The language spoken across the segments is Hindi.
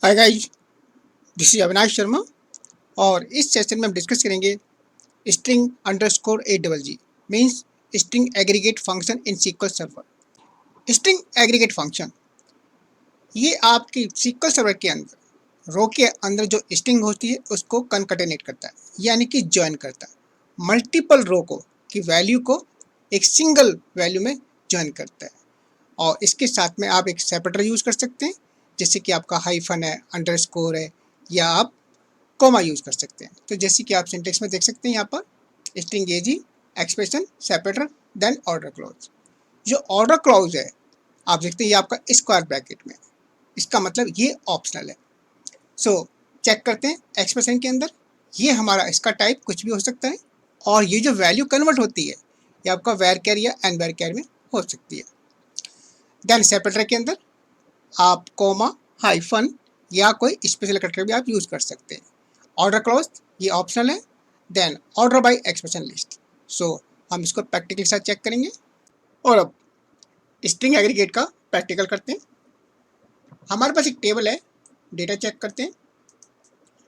Hi guys, this is Avinash Sharma और इस सेशन में हम डिस्कस करेंगे string underscore 8GG means string aggregate function in SQL server. String aggregate function ये आपकी SQL सर्वर के अंदर रो के अंदर जो स्ट्रिंग होती है उसको कनकटेनेट करता है, यानी कि ज्वाइन करता है। मल्टीपल रो को की वैल्यू को एक सिंगल वैल्यू में ज्वाइन करता है और इसके साथ में आप एक सेपरेटर यूज़ कर सकते हैं, जैसे कि आपका हाइफन है, अंडरस्कोर है, या आप कॉमा यूज़ कर सकते हैं। तो जैसे कि आप सिंटेक्स में देख सकते हैं यहाँ पर string AG expression separator then order clause. जो ऑर्डर क्लॉज है आप देखते हैं ये आपका स्क्वायर ब्रैकेट में, इसका मतलब ये ऑप्शनल है। सो चेक करते हैं एक्सप्रेशन के अंदर ये हमारा इसका टाइप कुछ भी हो सकता है और ये जो वैल्यू कन्वर्ट होती है ये आपका वेर कैर या एन वेर कैर में हो सकती है। देन सेपरेटर के अंदर आप कॉमा हाइफन या कोई स्पेशल कैरेक्टर भी आप यूज़ कर सकते हैं। ऑर्डर क्लॉज ये ऑप्शनल है। Then order by expression list. So हम इसको प्रैक्टिकल के साथ चेक करेंगे और अब स्ट्रिंग एग्रीगेट का प्रैक्टिकल करते हैं। हमारे पास एक टेबल है, डेटा चेक करते हैं।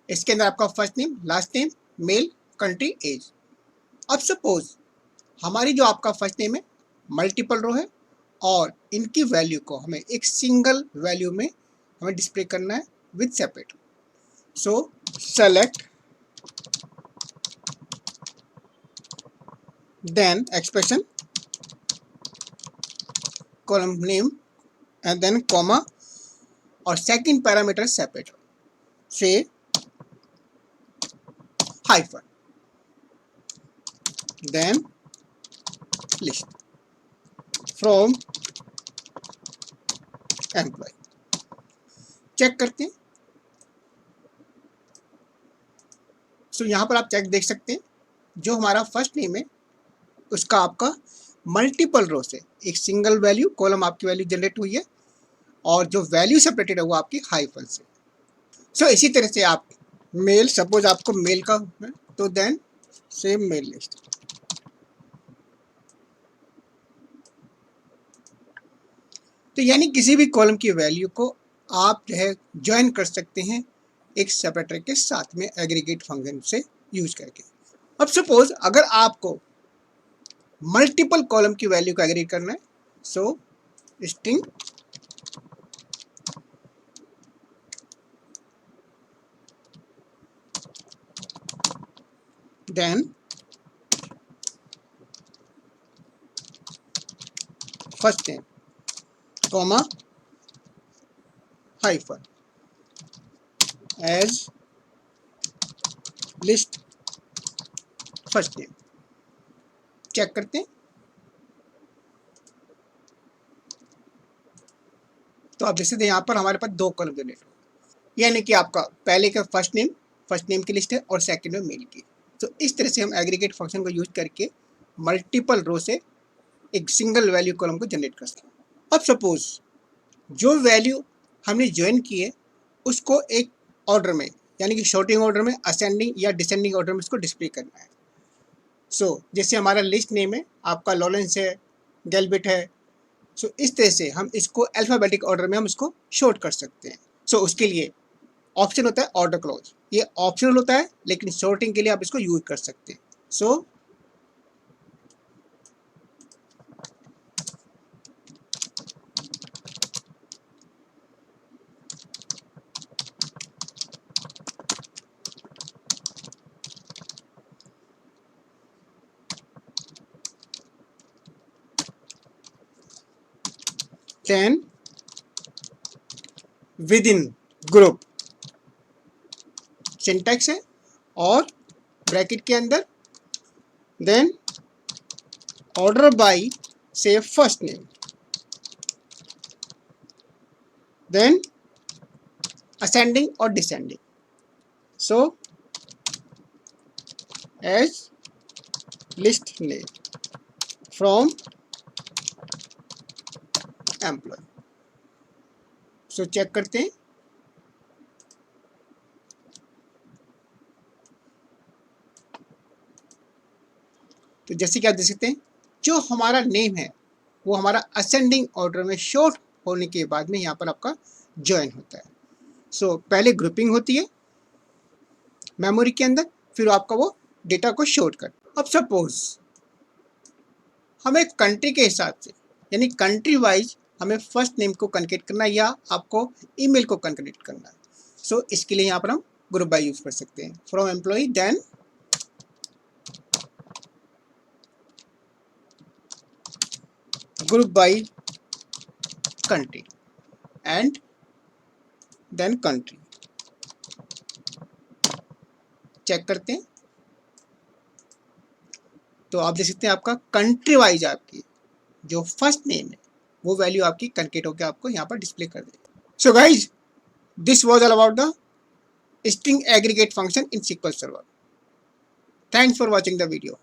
इसके अंदर आपका first name, last name, mail, country, age. अब सपोज हमारी जो आपका फर्स्ट नेम है मल्टीपल रो है और इनकी वैल्यू को हमें एक सिंगल वैल्यू में हमें डिस्प्ले करना है with separate. So select then expression column name and then comma और second parameter separate, say hyphen then list from employee। Check करते हैं। सो यहाँ पर आप चेक देख सकते हैं जो हमारा फर्स्ट नेम है उसका आपका मल्टीपल रो से एक सिंगल वैल्यू कॉलम आपकी वैल्यू जनरेट हुई है और जो वैल्यू सेपरेटेड है वो आपकी हाइफन से। सो इसी तरह से आप मेल, सपोज आपको मेल का है तो देन सेम मेल लिस्ट। तो यानी किसी भी कॉलम की वैल्यू को आप जो है ज्वाइन कर सकते हैं एक सेपरेटर के साथ में एग्रीगेट फंक्शन से यूज करके। अब सपोज अगर आपको मल्टीपल कॉलम की वैल्यू को एग्रीगेट करना है, so string then first name comma hyphen as list first name. Check करते हैं। तो आप जैसे यहाँ पर हमारे पास दो कॉलम जनरेट हो, यानी कि आपका पहले का फर्स्ट नेम की लिस्ट है और सेकंड में मेल की। तो इस तरह से हम एग्रीगेट फंक्शन को यूज करके मल्टीपल रो से एक सिंगल वैल्यू कॉलम को जनरेट कर सकते हैं। अब सपोज जो वैल्यू हमने ज्वाइन की है उसको एक ऑर्डर में, यानी कि शॉर्टिंग ऑर्डर में, असेंडिंग या डिसेंडिंग ऑर्डर में इसको डिस्प्ले करना है। सो जैसे हमारा लिस्ट नेम है आपका लॉरेंस है, गैल्बिट है। सो इस तरह से हम इसको अल्फ़ाबेटिक ऑर्डर में हम इसको शॉर्ट कर सकते हैं। सो उसके लिए ऑप्शन होता है ऑर्डर क्लॉज। ये ऑप्शनल होता है लेकिन शॉर्टिंग के लिए आप इसको यूज कर सकते हैं। So then within group syntax है और ब्रैकेट के अंदर देन ऑर्डर बाय से फर्स्ट नेम देन असेंडिंग और descending. So as list name from employ. So check करते हैं। तो जैसे कि आप देख सकते हैं जो हमारा नेम है वो हमारा असेंडिंग ऑर्डर में शॉर्ट होने के बाद में यहाँ पर आपका ज्वाइन होता है। सो पहले ग्रुपिंग होती है मेमोरी के अंदर, फिर आपका वो डेटा को शोर कर। अब सपोज हमें कंट्री के हिसाब से यानी कंट्री वाइज हमें फर्स्ट नेम को कन्केट करना है या आपको ईमेल को कन्केट करना है। सो इसके लिए यहाँ पर हम ग्रुप बाय यूज कर सकते हैं। From employ then group by country and then country. Check करते हैं तो आप देख सकते हैं आपका कंट्री वाइज आपकी जो फर्स्ट नेम है वो वैल्यू आपकी कन्केट होकर आपको यहाँ पर डिस्प्ले कर देगा। So guys, this was all about the string aggregate function in SQL Server. Thanks for watching the video.